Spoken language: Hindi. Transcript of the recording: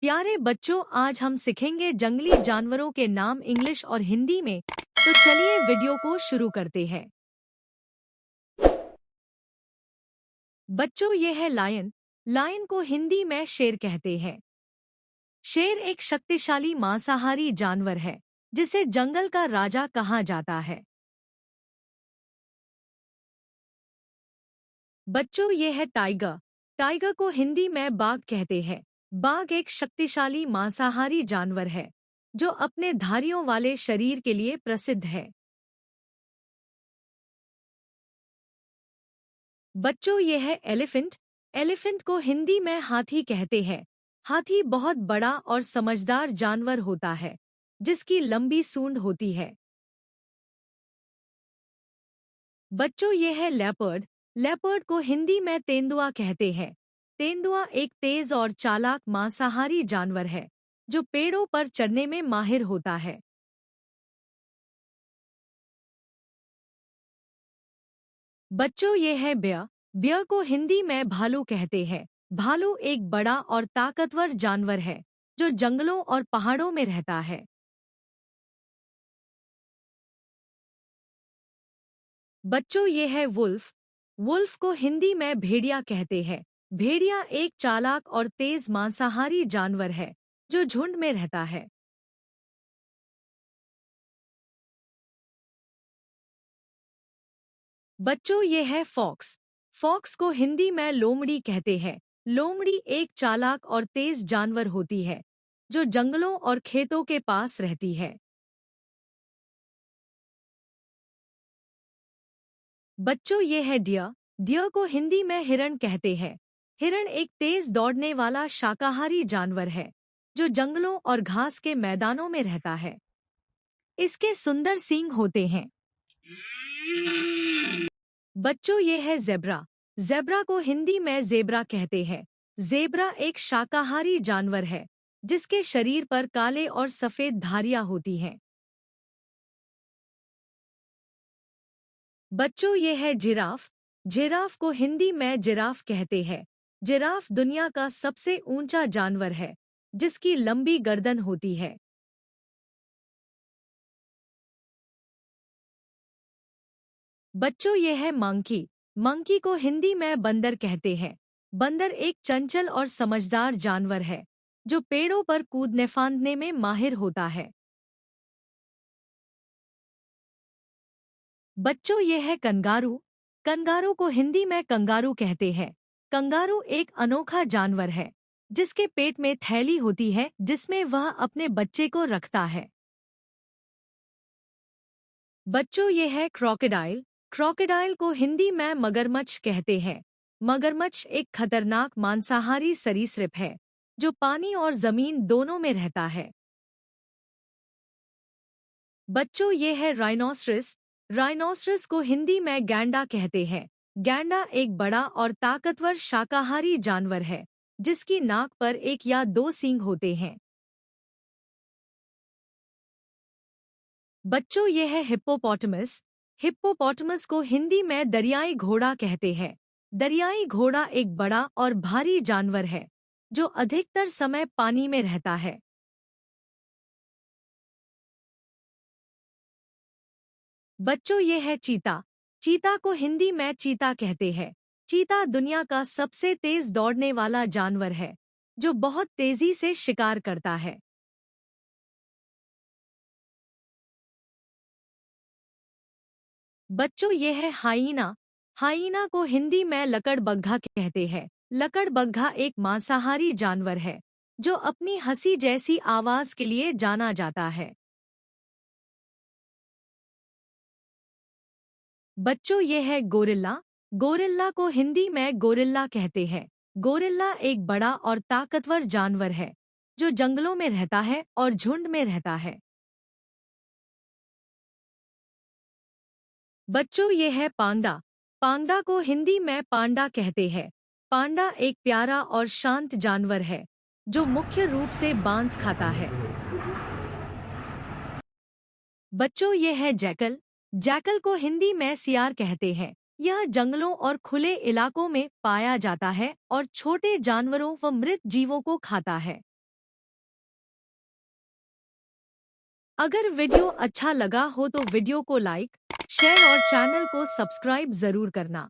प्यारे बच्चों, आज हम सीखेंगे जंगली जानवरों के नाम इंग्लिश और हिंदी में। तो चलिए वीडियो को शुरू करते हैं। बच्चों, ये है लायन। लायन को हिंदी में शेर कहते हैं। शेर एक शक्तिशाली मांसाहारी जानवर है जिसे जंगल का राजा कहा जाता है। बच्चों, ये है टाइगर। टाइगर को हिंदी में बाघ कहते हैं। बाघ एक शक्तिशाली मांसाहारी जानवर है जो अपने धारियों वाले शरीर के लिए प्रसिद्ध है। बच्चों, ये है एलिफेंट। एलिफेंट को हिंदी में हाथी कहते हैं। हाथी बहुत बड़ा और समझदार जानवर होता है जिसकी लंबी सूंड होती है। बच्चों, ये है लेपर्ड। लेपर्ड को हिंदी में तेंदुआ कहते हैं। तेंदुआ एक तेज और चालाक मांसाहारी जानवर है जो पेड़ों पर चढ़ने में माहिर होता है। बच्चों, ये है बेयर। बेयर को हिंदी में भालू कहते हैं। भालू एक बड़ा और ताकतवर जानवर है जो जंगलों और पहाड़ों में रहता है। बच्चों, ये है वुल्फ। वुल्फ को हिंदी में भेड़िया कहते हैं। भेड़िया एक चालाक और तेज मांसाहारी जानवर है जो झुंड में रहता है। बच्चों, ये है फॉक्स। फॉक्स को हिंदी में लोमड़ी कहते हैं। लोमड़ी एक चालाक और तेज जानवर होती है जो जंगलों और खेतों के पास रहती है। बच्चों, ये है डियर। डियर को हिंदी में हिरण कहते हैं। हिरण एक तेज दौड़ने वाला शाकाहारी जानवर है जो जंगलों और घास के मैदानों में रहता है। इसके सुंदर सींग होते हैं। बच्चों, ये है जेब्रा। जेब्रा को हिंदी में जेब्रा कहते हैं। जेब्रा एक शाकाहारी जानवर है जिसके शरीर पर काले और सफेद धारियां होती हैं। बच्चों, ये है जिराफ। जिराफ को हिंदी में जिराफ कहते हैं। जिराफ दुनिया का सबसे ऊंचा जानवर है जिसकी लंबी गर्दन होती है। बच्चों, ये है मंकी। मंकी को हिंदी में बंदर कहते हैं। बंदर एक चंचल और समझदार जानवर है जो पेड़ों पर कूदने फांदने में माहिर होता है। बच्चों, ये है कंगारू। कंगारू को हिंदी में कंगारू कहते हैं। कंगारू एक अनोखा जानवर है जिसके पेट में थैली होती है जिसमें वह अपने बच्चे को रखता है। बच्चों, ये है क्रोकोडाइल। क्रोकोडाइल को हिंदी में मगरमच्छ कहते हैं। मगरमच्छ एक खतरनाक मांसाहारी सरीसृप है जो पानी और जमीन दोनों में रहता है। बच्चों, ये है राइनोसरस। राइनोसरस को हिंदी में गैंडा कहते हैं। गैंडा एक बड़ा और ताकतवर शाकाहारी जानवर है जिसकी नाक पर एक या दो सींग होते हैं। बच्चों, ये है हिप्पोपोटामस। हिप्पोपोटामस को हिंदी में दरियाई घोड़ा कहते हैं। दरियाई घोड़ा एक बड़ा और भारी जानवर है जो अधिकतर समय पानी में रहता है। बच्चों, ये है चीता। चीता को हिंदी में चीता कहते हैं। चीता दुनिया का सबसे तेज दौड़ने वाला जानवर है जो बहुत तेजी से शिकार करता है। बच्चों, ये है हाइना। हाइना को हिंदी में लकड़बग्घा कहते हैं। लकड़बग्घा एक मांसाहारी जानवर है जो अपनी हंसी जैसी आवाज के लिए जाना जाता है। बच्चों, ये है गोरिल्ला। गोरिल्ला को हिंदी में गोरिल्ला कहते हैं। गोरिल्ला एक बड़ा और ताकतवर जानवर है जो जंगलों में रहता है और झुंड में रहता है। बच्चों, ये है पांडा। पांडा को हिंदी में पांडा कहते हैं। पांडा एक प्यारा और शांत जानवर है जो मुख्य रूप से बांस खाता है। बच्चों, ये है जैकल। जैकल को हिंदी में सियार कहते हैं। यह जंगलों और खुले इलाकों में पाया जाता है और छोटे जानवरों व मृत जीवों को खाता है। अगर वीडियो अच्छा लगा हो तो वीडियो को लाइक, शेयर और चैनल को सब्सक्राइब जरूर करना।